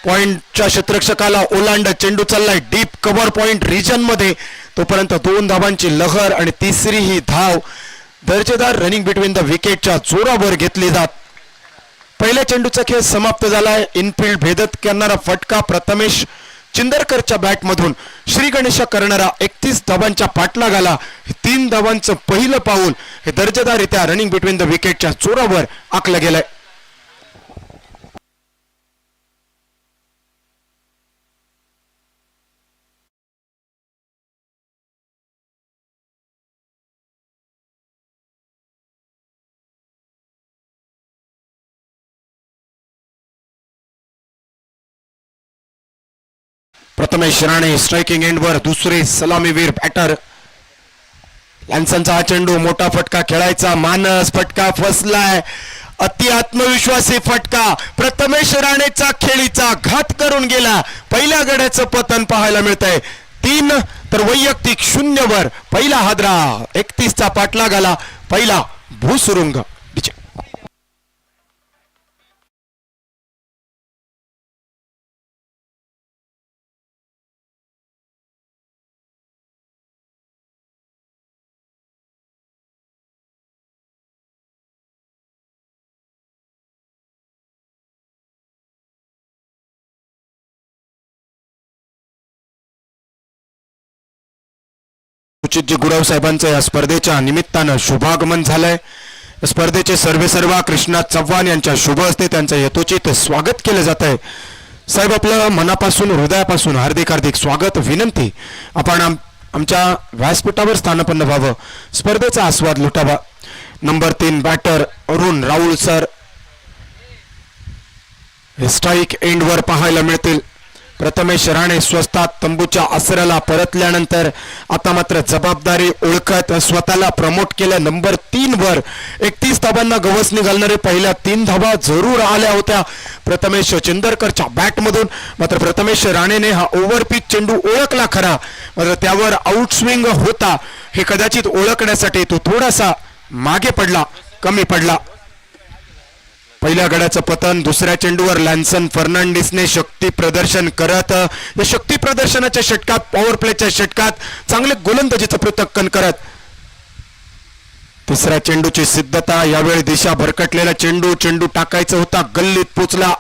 पॉइंटच्या क्षेत्ररक्षकाला ओलांड चेंडू चाललाय डीप कव्हर पॉइंट रिजन मध्ये. तोपर्यंत 2 धावांची लहर आणि तिसरी ही धाव दर्जेदार रनिंग बिटवीन द विकेटच्या जोरावर घेतली जात. पहिल्या चेंडूचा खेळ समाप्त झालाय. इनफिल्ड भेदत करणारा फटका प्रथमेश चिंदरकरच्या बॅटमधून श्री गणेश करणारा 31 धावांच्या पाठलागाला 3 धावांचं पहिलं पाऊल हे दर्जेदाररित्या रनिंग बिटवीन द विकेटच्या जोरावर आखलं गेलंय. प्रथमेश राणे स्ट्रायकिंग एंडवर दुसरे सलामीवीर बॅटर. लॅन्सनचा हा चेंडू मोठा फटका खेळायचा मानस. फटका फसलाय. अति आत्मविश्वासी फटका. प्रथमेश राणेचा खेळीचा घात करून गेला. पहिल्या गड्याचं पतन पाहायला मिळतंय. 3 तर वैयक्तिक 0 वर पहिला हादरा. 31चा पाठलागाला पहिला भूसुरुंग. सुचितजी गुराव साहेबांचं या स्पर्धेच्या निमित्तानं शुभागमन झालंय. स्पर्धेचे सर्वेसर्वा कृष्णा चव्हाण यांच्या शुभ हस्ते त्यांचं यथोचित स्वागत केलं जात आहे. साहेब आपलं मनापासून हृदयापासून हार्दिक स्वागत. विनंती, आपण आमच्या व्यासपीठावर स्थानापन्न व्हावं, स्पर्धेचा आस्वाद लुटावा. Number 3 batter Arun Rahul sir हे स्ट्राईक एंडवर पाहायला मिळतील. प्रथमेश राणे स्वस्तात तंबूच्या आसऱ्याला परतल्यानंतर आता मात्र जबाबदारी ओळखत स्वतःला प्रमोट केलं. नंबर 3 वर 31 धावांना गवसणी घालणारे पहिल्या 3 धावा जरूर आल्या होत्या प्रथमेश चिंदरकरच्या बॅटमधून. मात्र प्रथमेश राणेने हा ओव्हरपिच चेंडू ओळखला खरा, मात्र त्यावर आउटस्विंग होता हे कदाचित ओळखण्यासाठी तो थोडासा मागे पडला, कमी पडला. पहिल्या गड्याचं पतन. दुसऱ्या चेंडूवर लॅन्सन फर्नांडिसने शक्ती प्रदर्शन करत या शक्ती प्रदर्शनाच्या षटकात, पॉवर प्लेच्या षटकात चांगले गोलंदाजीचं पृथक्कन करत तिसऱ्या चेंडूची सिद्धता. यावेळी दिशा भरकटलेला चेंडू. चेंडू टाकायचा होता, गल्लीत पोचला.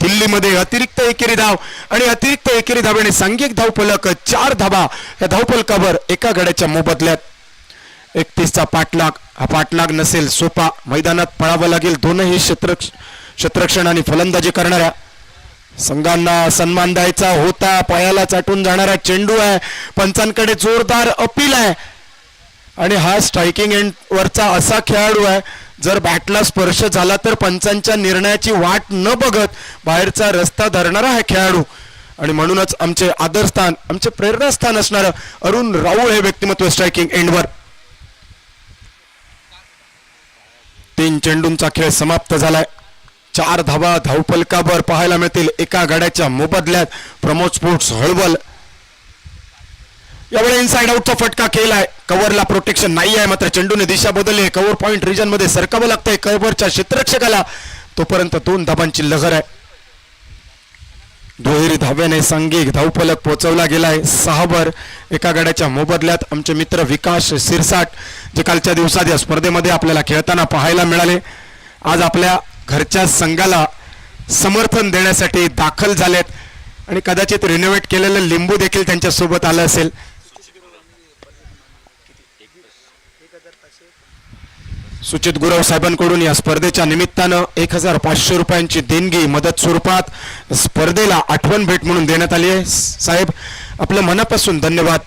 दिल्लीमध्ये अतिरिक्त एकेरी धाव आणि अतिरिक्त एकेरी धावेने सांघिक धावफलक 4 धावा. या धावफलकावर एका गड्याच्या मोबदल्यात 31चा पाठलाग. हा पाठलाग नसेल सोपा. मैदानात पळावं लागेल दोनही क्षेत्ररक्षण आणि फलंदाजी करणाऱ्या संघांना सन्मान द्यायचा होता. पायाला चाटून जाणारा चेंडू आहे. पंचांकडे जोरदार अपील आहे आणि हा स्ट्रायकिंग एंड वरचा असा खेळाडू आहे, जर बॅटला स्पर्श झाला तर पंचांच्या निर्णयाची वाट न बघत बाहेरचा रस्ता धरणारा हा खेळाडू. आणि म्हणूनच आमचे आदरस्थान, आमचे प्रेरणास्थान असणारं अरुण राऊळ हे व्यक्तिमत्व स्ट्रायकिंग एंडवर. 3 चेंडूंचा खेळ समाप्त झालाय. 4 धावा धावफलकावर पाहायला मिळतील एका गड्याच्या मोबदल्यात. प्रमोद स्पोर्ट्स हळवल. यावेळी इनसाइड आउटचा फटका केलाय. कव्हरला प्रोटेक्शन नाही आहे, मात्र चेंडूने दिशा बदलली. कव्हर पॉइंट रिजन मध्ये सरकावं लागतंय कव्हरच्या क्षेत्ररक्षकाला. तोपर्यंत 2 धाबांची लहर आहे. दुहेरी धाव्याने सांघिक धावफलक पोहोचवला गेलाय 6 वर. एका गड्याच्या मोबदल्यात आमचे मित्र विकास सिरसाट, जे कालच्या दिवसात या स्पर्धेमध्ये आपल्याला खेळताना पाहायला मिळाले, आज आपल्या घरच्या संघाला समर्थन देण्यासाठी दाखल झालेत आणि कदाचित रिनोव्हेट केलेलं लिंबू देखील त्यांच्या सोबत आलं असेल. सुचित गुरव साहेबांकडून या स्पर्धेच्या निमित्तानं 1500 रुपयांची देणगी मदत स्वरूपात स्पर्धेला आठवण भेट म्हणून देण्यात आली आहे. साहेब, आपलं मनापासून धन्यवाद.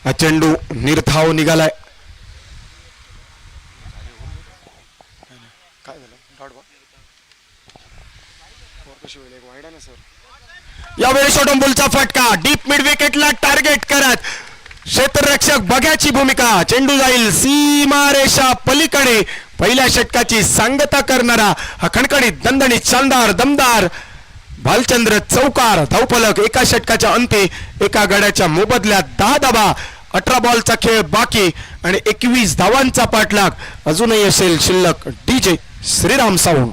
हा चेंडू निर्धाव निघालाय. यावेळी शॉर्ट बॉलचा फटका. डीप मिड विकेटला टार्गेट करत क्षेत्ररक्षक बघ्याची भूमिका. चेंडू जाईल सीमारेषा पलीकडे. पहिल्या षटकाची सांगता करणारा हा खणखणीत दणदणीत शानदार दमदार भालचंद्र चौकार. धावफलक एका षटकाच्या अंती एका गड्याच्या मोबदल्यात 10 धावा. 18 बॉलचा खेळ बाकी आणि 21 धावांचा पाठलाग अजूनही असेल शिल्लक. DJ Shriram sound.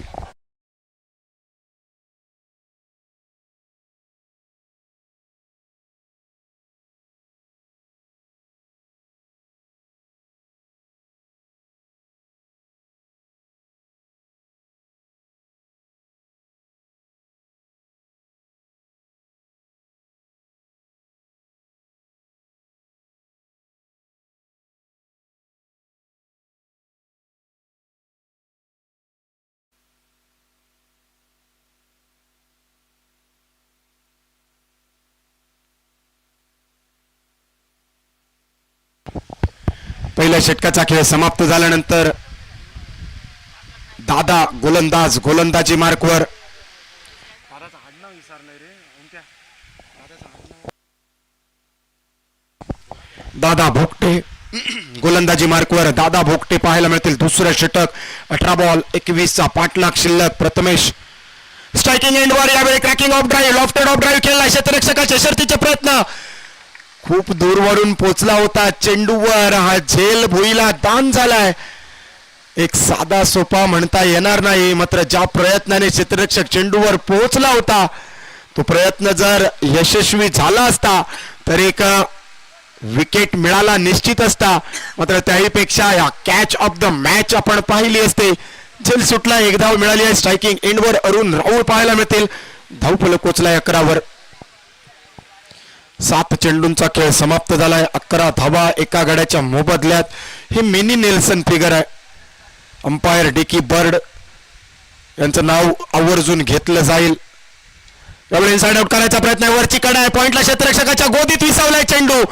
पहिल्या षटकाचा खेळ समाप्त झाल्यानंतर दादा गोलंदाज गोलंदाजी मार्कवर. दादा भोगटे गोलंदाजी मार्कवर. दादा भोगटे पाहायला मिळतील. दुसरं षटक. 18 बॉल 21चा पाठलाग शिल्लक. प्रथमेश स्ट्रायकिंग एंडवर. यावेळी cracking of drive, lofted of drive केला. क्षेत्ररक्षकाच्या शर्तीचे प्रयत्न. खूप दूरवरून पोचला होता चेंडूवर. हा झेल भुईला दान झालाय. एक साधा सोपा म्हणता येणार नाही, मात्र ज्या प्रयत्नाने क्षेत्ररक्षक चेंडूवर पोहोचला होता तो प्रयत्न जर यशस्वी झाला असता तर एक विकेट मिळाला निश्चित असता. मात्र त्याहीपेक्षा या कॅच ऑफ द मॅच आपण पाहिली असते. झेल सुटला. 1 धाव मिळाली आहे. स्ट्रायकिंग एंडवर अरुण राऊळ पाहायला मिळतील. धावफलक पोचलाय 11 वर. 7 चेंडूंचा खेळ समाप्त झालाय. 11 धावा एका गड्याच्या मोबदल्यात. हे मिनी नेल्सन फिगर आहे. अंपायर डिकी बर्ड यांचं नाव आवर्जून घेतलं जाईल. यावेळी इनसाइड आउट करायचा प्रयत्न आहे. वरची कडा आहे. पॉइंटला क्षेत्ररक्षकाच्या गोदीत विसावलाय चेंडू.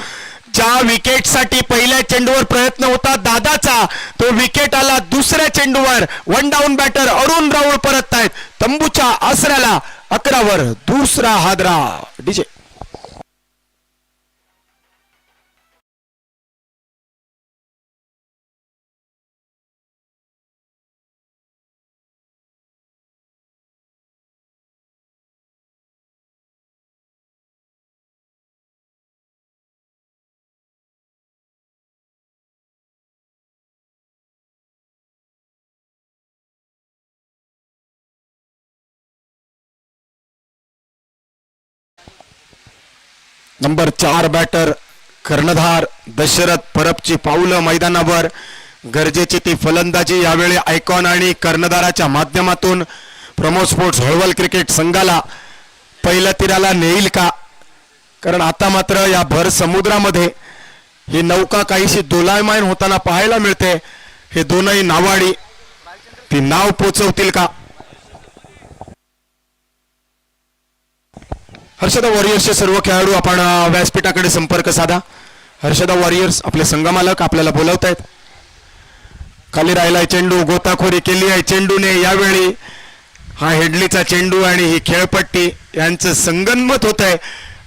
ज्या विकेटसाठी पहिल्या चेंडूवर प्रयत्न होता दादाचा, तो विकेट आला दुसऱ्या चेंडूवर. 1 डाऊन बॅटर अरुण राऊळ परत आहेत तंबूच्या आसऱ्याला. 11 वर दुसरा हादरा. डीजे नंबर 4 बॅटर कर्णधार दशरथ परबची पाऊलं मैदानावर, गरजेची ती फलंदाजी यावेळी आयकॉन आणि कर्णधाराच्या माध्यमातून प्रमोद स्पोर्ट्स हळवल क्रिकेट संघाला पहिल्या तीराला नेईल का? कारण आता मात्र या भर समुद्रामध्ये ही नौका काहीशी दोलायमान होताना पाहायला मिळते. हे दोनही नावाडी ती नाव पोचवतील का? हर्षदा वॉरियर्सचे सर्व खेळाडू आपण व्यासपीठाकडे संपर्क साधा. हर्षदा वॉरियर्स आपले संघमालक आपल्याला बोलवतायत. खाली राहिलाय चेंडू, गोताखोरी केली आहे चेंडूने. यावेळी हा हेडलीचा चेंडू आणि ही खेळपट्टी यांचं संगनमत होत आहे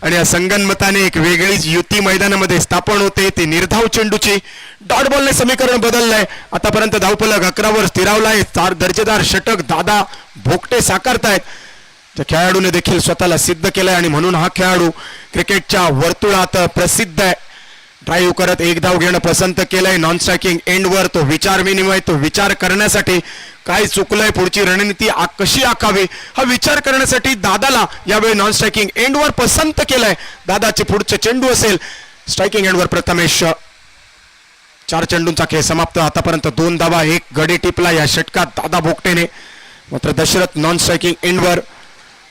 आणि या संगनमताने एक वेगळीच युती मैदानामध्ये स्थापन होते. ती निर्धाव चेंडूची डॉट बॉलने समीकरण बदललंय. आतापर्यंत धावफलक 11 स्थिरावलाय. दर्जेदार षटक दादा भोगटे साकारतायत. त्या खेळाडूने देखील स्वतःला सिद्ध केलंय आणि म्हणून हा खेळाडू क्रिकेटच्या वर्तुळात प्रसिद्ध आहे. ड्राईव्ह करत एक धाव घेणं पसंत केलंय. नॉन स्ट्रायकिंग एंडवर तो विचार विनिमय, तो विचार करण्यासाठी काय चुकलंय, पुढची रणनीती कशी आखावी हा विचार करण्यासाठी दादाला यावेळी नॉन स्ट्रायकिंग एंडवर पसंत केलंय. दादाचे पुढचे चेंडू असेल स्ट्रायकिंग एंडवर प्रथमेश. 4 चेंडूंचा खेळ समाप्त. आतापर्यंत 2 धावा, 1 गडी टिपला या षटकात दादा भोगटेने. मात्र दशरथ नॉन स्ट्रायकिंग एंडवर.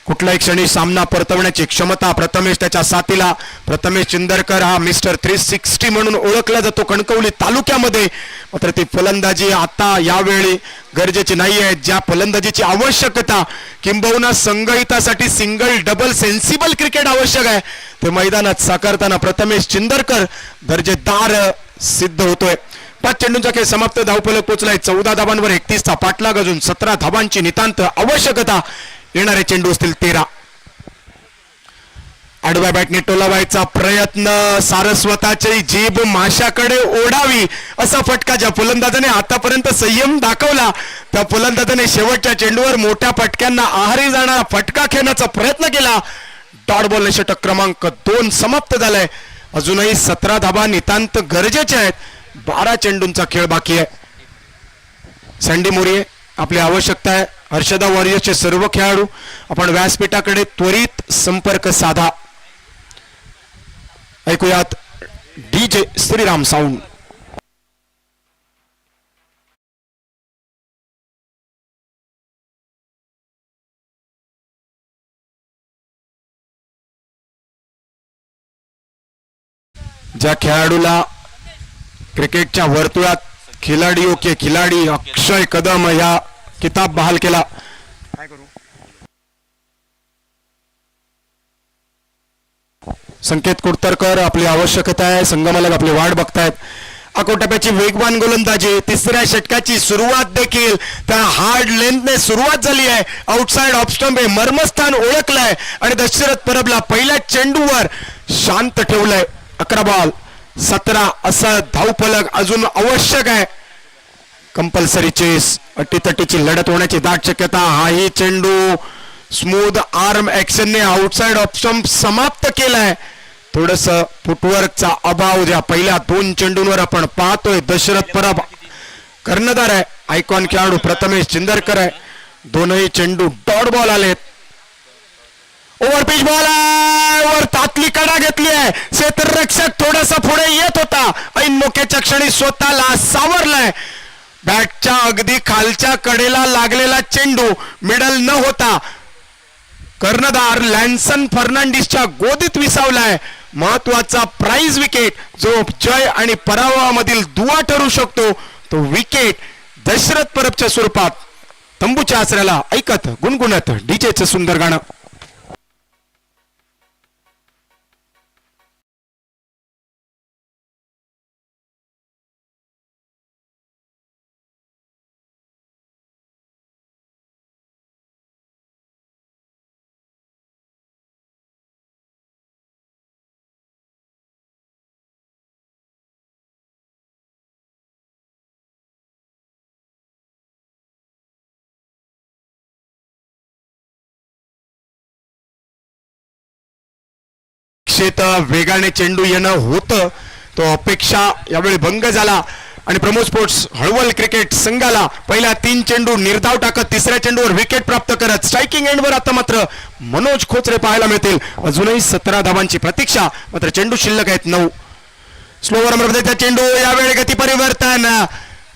कुठल्याही क्षणी सामना परतवण्याची क्षमता प्रथमेश त्याच्या साथीला. प्रथमेश चिंदरकर हा मिस्टर 360 म्हणून ओळखला जातो कणकवली तालुक्यामध्ये. मात्र ती फलंदाजी आता यावेळी गरजेची नाही आहे. ज्या फलंदाजीची आवश्यकता किंबहुना संघहितासाठी सिंगल डबल सेन्सिबल क्रिकेट आवश्यक आहे ते मैदानात साकारताना प्रथमेश चिंदरकर दर्जेदार सिद्ध होतोय. 5 चेंडूंचा खेळ समाप्त. धावफलक पोचलाय 14 धावांवर 31चा पाठलाग. अजून 17 धावांची नितांत आवश्यकता. येणारे चेंडू असतील 13. आडव्या बॅटने टोलावायचा प्रयत्न. सारस्वताची जीभ माशाकडे ओढावी असा फटका ज्या फलंदाजाने आतापर्यंत संयम दाखवला त्या फलंदाजाने शेवटच्या चेंडूवर मोठ्या फटक्यांना आहारी जाणारा फटका खेळण्याचा प्रयत्न केला. डॉट बॉलने षटक क्रमांक 2 समाप्त झालाय. अजूनही 17 धावा नितांत गरजेच्या आहेत. 12 चेंडूंचा खेळ बाकी आहे. सँडी मोरिये आपली आवश्यकता आहे. हर्षदा वॉरियर्सचे सर्व खेळाडू आपण व्यासपीठाकडे त्वरित संपर्क साधा. ऐकूयात डीजे श्रीराम साऊंड. ज्या खेळाडूला क्रिकेटच्या वर्तुळात खिलाडियों के खिलाडी अक्षय कदम या किताब बहाल केला. काय करू? संकेत कुडतरकर आपली आवश्यकता आहे. संगमालक आपली वाट बघतायत. अकोटप्याची वेगवान गोलंदाजी. तिसऱ्या षटकाची सुरुवात देखील त्या हार्ड लेंथने सुरुवात झाली आहे. आउटसाइड ऑफ स्टंप हे मर्मस्थान ओळखलंय आणि दशरथ परबला पहिल्या चेंडूवर शांत ठेवलंय. 11 बॉल 17 असं धावफलक अजून आवश्यक आहे. Compulsory chase. अटीतटीची लढत होण्याची दाट शक्यता. हाही चेंडू स्मूथ आर्म ऍक्शनने आउटसाइड ऑफ स्टंप समाप्त केलाय. थोडस फुटवर्कचा अभाव ज्या पहिल्या 2 चेंडूंवर आपण पाहतोय. दशरथ परब कर्णधार आहे. आयकॉन खेळाडू प्रथमेश चिंदरकर आहे. दोनही चेंडू डॉट बॉल आलेत. ओव्हर पिच बॉल आहे. वर तातली कडा घेतली आहे. क्षेत्ररक्षक थोडासा पुढे येत होता. ऐन मोक्याच्या क्षणी स्वतःला सावरलाय. बॅटच्या अगदी खालच्या कडेला लागलेला चेंडू मिडल न होता कर्णधार लॅन्सन फर्नांडिसच्या गोदीत विसावलाय. महत्वाचा प्राइज विकेट जो जय आणि पराभवामधील दुवा ठरू शकतो तो विकेट दशरथ परबच्या स्वरूपात. तंबूच्या आसऱ्याला ऐकत गुणगुणत डीजेचं सुंदर गाणं. वेगाने चेंडू येणं होतं तो अपेक्षा यावेळी भंग झाला आणि प्रमोद स्पोर्ट्स हळवल क्रिकेट संघाला पहिल्या 3 चेंडू निर्धाव टाकत तिसऱ्या चेंडूवर विकेट प्राप्त करत स्ट्रायकिंग एंडवर आता मात्र मनोज खोचरे पाहायला मिळतील. अजूनही 17 धावांची प्रतीक्षा. मात्र चेंडू शिल्लक आहेत 9. स्लोवर मध्ये त्या चेंडू यावेळी गती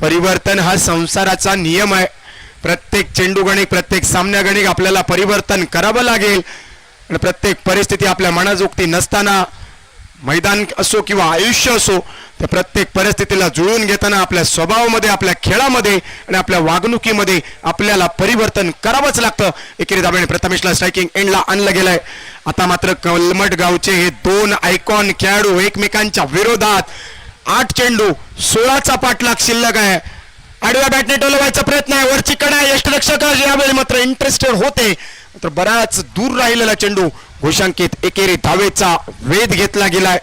परिवर्तन हा संसाराचा नियम आहे. प्रत्येक चेंडू गणिक प्रत्येक सामन्या गणिक आपल्याला परिवर्तन करावं लागेल आणि प्रत्येक परिस्थिती आपल्या मनाजोगती नसताना मैदान असो किंवा आयुष्य असो त्या प्रत्येक परिस्थितीला जुळवून घेताना आपल्या स्वभावामध्ये आपल्या खेळामध्ये आणि आपल्या वागणुकीमध्ये आपल्याला परिवर्तन करावंच लागतं. एकेरी दाबेने प्रथमेशला स्ट्रायकिंग एंडला आणलं गेलंय. आता मात्र कलमट गावचे हे दोन आयकॉन खेळाडू एकमेकांच्या विरोधात 8 चेंडू 16चा पाठलाग शिल्लक आहे. आडव्या बॅटने टोलवायचा प्रयत्न आहे. वरची कडा यष्टरक्षक यावेळी मात्र इंटरेस्टेड होते मात्र बराच दूर राहिलेला चेंडू घोषांकित एकेरी धावेचा वेध घेतला गेलाय.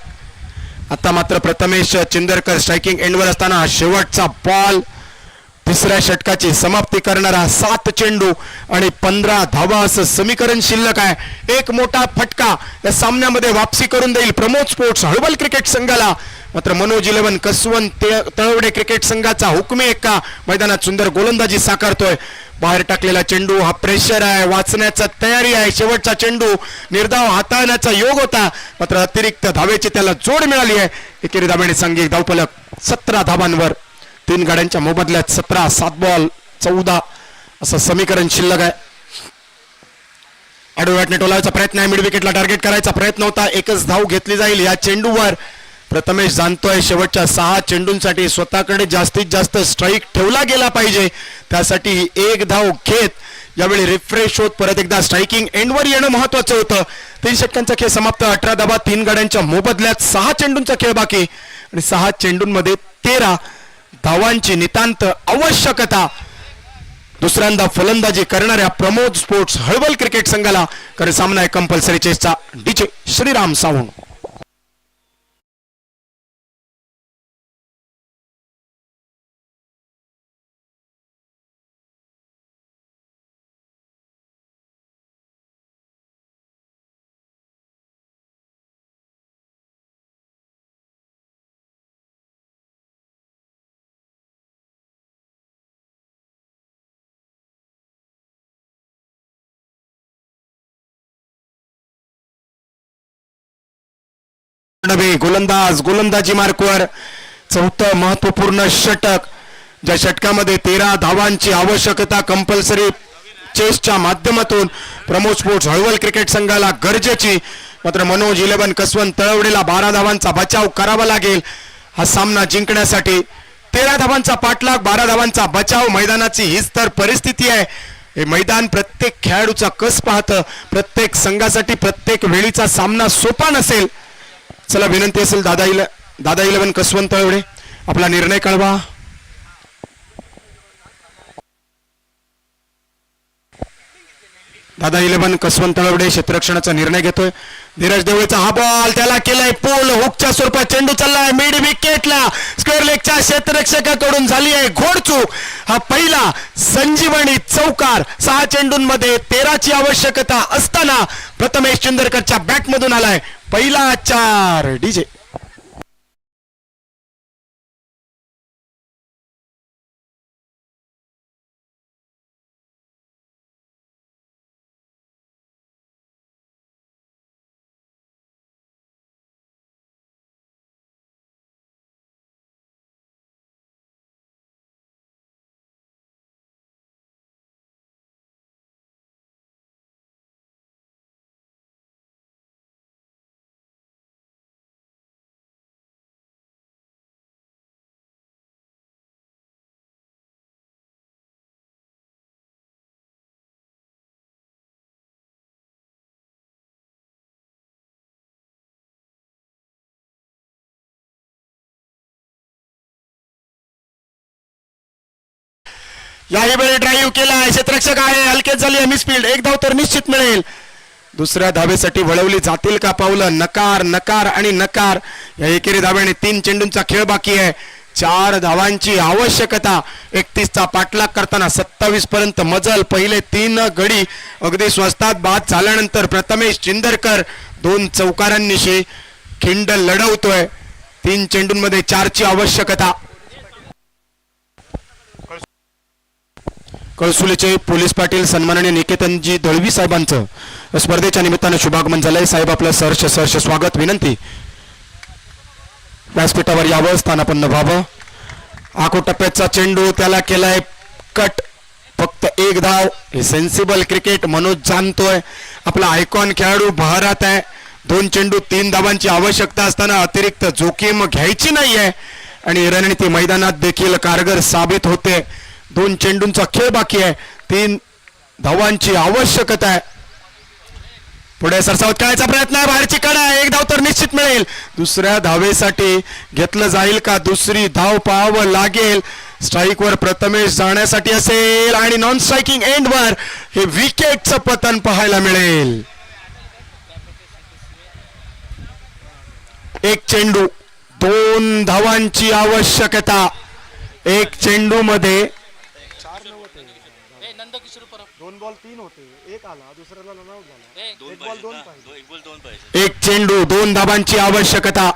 आता मात्र प्रथमेश चिंदरकर स्ट्रायकिंग एंडवर असताना शेवटचा बॉल तिसऱ्या षटकाची समाप्ती करणारा 7 चेंडू आणि 15 धावा असं समीकरण शिल्लक आहे. एक मोठा फटका या सामन्यामध्ये वापसी करून देईल प्रमोद स्पोर्ट्स हळवल क्रिकेट संघाला. मात्र मनोज 11 कसवंत तळवडे क्रिकेट संघाचा हुकमी एक्का मैदानात सुंदर गोलंदाजी साकारतोय. बाहेर टाकलेला चेंडू हा प्रेशर आहे, वाचण्याचा तयारी आहे. शेवटचा चेंडू निर्धाव हाताळण्याचा योग होता मात्र अतिरिक्त धावेची त्याला जोड मिळाली आहे. एकेरी धावेने सांघिक धावफलक 17 धावांवर 3 गाड्यांच्या मोबदल्यात 17 7 बॉल 14 असं समीकरण शिल्लक आहे. आडव्याटने टोलायचा प्रयत्न आहे. मिड विकेटला टार्गेट करायचा प्रयत्न होता. एकच धाव घेतली जाईल या चेंडूवर. प्रथमेश जाणतोय शेवटच्या 6 चेंडूंसाठी स्वतःकडे जास्तीत जास्त स्ट्राईक ठेवला गेला पाहिजे. त्यासाठी एक धाव घेत यावेळी रिफ्रेश होत परत एकदा स्ट्रायकिंग एंडवर येणं महत्वाचं होतं. 3 षटकांचा खेळ समाप्त. 18 धावा 3 गाड्यांच्या मोबदल्यात 6 चेंडूंचा खेळ बाकी आणि 6 चेंडूंमध्ये 13 धावांची नितांत आवश्यकता. दुसऱ्यांदा फलंदाजी करणाऱ्या प्रमोद स्पोर्ट्स हळवल क्रिकेट संघाला कारण सामना आहे कंपल्सरी चेसचा. डीजे श्रीराम सावंत. गोलंदाज गोलंदाजी मार्कवर 4थं महत्वपूर्ण षटक. ज्या षटकामध्ये 13 धावांची आवश्यकता कंपल्सरी चेसच्या माध्यमातून प्रमोद स्पोर्ट्स हळवल क्रिकेट संघाला गरजेची. मात्र मनोज 11 कसवंत तळवडेला 12 धावांचा बचाव करावा लागेल हा सामना जिंकण्यासाठी. 13 धावांचा पाठलाग 12 धावांचा बचाव. मैदानाची हीच तर परिस्थिती आहे. हे मैदान प्रत्येक खेळाडूचा कस पाहतं. प्रत्येक संघासाठी प्रत्येक वेळीचा सामना सोपा नसेल. चला विनंती असेल दादा 11 कसवंत तळवडे आपला निर्णय कळवा. दादा 11 कसवंत तळवडे क्षेत्ररक्षणाचा निर्णय घेतोय. धीरज देवळेचा हा बॉल त्याला केलाय पोल हुकच्या स्वरूपात. चेंडू चाललाय मिड विकेटला. स्क्वेअर लेगच्या क्षेत्ररक्षकाकडून झाली आहे घोडचूक. हा पहिला संजीवनी चौकार. 6 चेंडूंमध्ये 13ची आवश्यकता असताना प्रथमेश चिंदरकरच्या बॅटमधून आलाय पहिला 4. डीजे याही वेळी ड्राईव्ह केला. क्षेत्ररक्षक आहे हलकेच झाली मिसफील्ड. एक धाव तर निश्चित मिळेल. दुसऱ्या धावेसाठी वळवली जातील का पावलं. नकार नकार आणि नकार. या एकेरी धावेने 3 चेंडूंचा खेळ बाकी आहे. 4 धावांची आवश्यकता. 31चा पाठलाग करताना 27 पर्यंत मजल. पहिले 3 गडी अगदी स्वस्तात बाद झाल्यानंतर प्रथमेश चिंदरकर 2 चौकारांनिशी खिंड लढवतोय. 3 चेंडूंमध्ये 4ची आवश्यकता. कळसुलीचे पोलीस पाटील सन्माननीय निकेतनजी दळवी साहेबांचं स्पर्धेच्या निमित्तानं शुभागमन झालंय. साहेब आपलं सहर्ष स्वागत विनंती. व्यासपीठावर यावं, स्थानापन्न व्हावं. आखो टप्प्याचा चेंडू, त्याला केलाय कट, फक्त एक धाव. हे सेन्सिबल क्रिकेट मनोज जाणतोय. आपला आयकॉन खेळाडू बहरात आहे. 2 चेंडू 3 धावांची आवश्यकता असताना अतिरिक्त जोखीम घ्यायची नाहीये आणि रणनीती मैदानात देखील कारगर साबित होते. 2 चेंडूंचा खेळ बाकी आहे. 3 धावांची आवश्यकता आहे. पुढे सरसावत करायचा प्रयत्न आहे. बाहेरची कडा, 1 धाव तर निश्चित मिळेल. दुसऱ्या धावेसाठी घेतलं जाईल का? दुसरी धाव पाहावं लागेल. स्ट्राईकवर प्रथमेश जाण्यासाठी असेल आणि नॉन स्ट्रायकिंग एंडवर हे विकेटचं पतन पाहायला मिळेल. 1 चेंडू 2 धावांची आवश्यकता. 1 चेंडू मध्ये 2 बॉल 3 होते, 1 आला, दुसऱ्याला रन आउट झाला. 1 बॉल 2 पाहिजे. 1 चेंडू 2 धावांची आवश्यकता.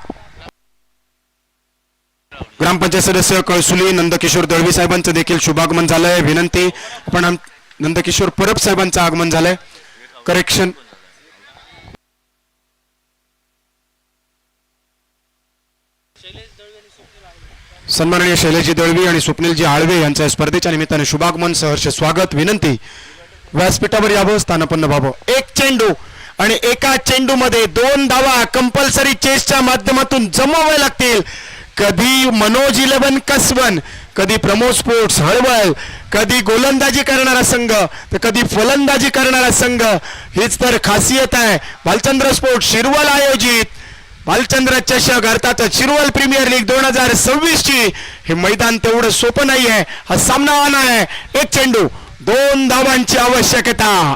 ग्रामपंचायत सदस्य कळसुली नंदकिशोर दळवी साहेबांचं देखील शुभागमन झालंय. विनंती, आपण नंदकिशोर परब साहेबांचं आगमन झालंय. करेक्शन. सन्माननीय शैलेशजी दळवी आणि स्वप्नीलजी आळवे यांच्या स्पर्धेच्या निमित्ताने शुभागमन सहर्ष स्वागत. विनंती, व्यासपीठावर यावं, स्थानापन्न व्हावं. 1 चेंडू आणि एका चेंडू मध्ये 2 धावा कंपल्सरी चेसच्या माध्यमातून जमवाव्या लागतील. कधी मनोज 11 कसवन, कधी प्रमोद स्पोर्ट्स हळवळ, कधी गोलंदाजी करणारा संघ तर कधी फलंदाजी करणारा संघ. हीच तर खासियत आहे भालचंद्र स्पोर्ट्स शिरवल आयोजित भालचंद्र चषक अर्थात शिरवल प्रीमियर लीग 2026 ची. हे मैदान तेवढं सोपं नाही आहे. हा सामना आला आहे. 1 चेंडू 2 धावांची आवश्यकता.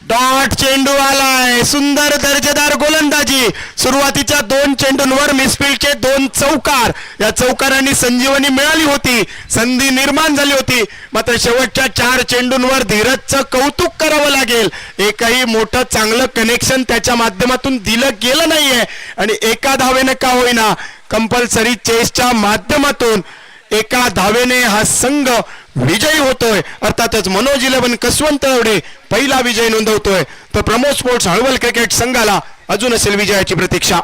डॉट चेंडू आलाय. सुंदर दर्जेदार गोलंदाजी. सुरुवातीच्या 2 चेंडूंवर मिसफिल्डचे 2 चौकार. या चौकारांनी संजीवनी मिळाली होती, संधी निर्माण झाली होती. मात्र शेवटच्या 4 चेंडूंवर धीरजचं कौतुक करावं लागेल. एकही मोठं चांगलं कनेक्शन त्याच्या माध्यमातून दिलं गेलं नाहीये आणि एका धावेने का होईना कंपल्सरी चेसच्या माध्यमातून एका धावेने हा संघ विजयी होतोय. अर्थातच मनोज 11 कसवंत एवढे पहिला विजय नोंदवतोय. तर प्रमोद स्पोर्ट्स हळवल क्रिकेट संघाला अजून असेल विजयाची प्रतीक्षा.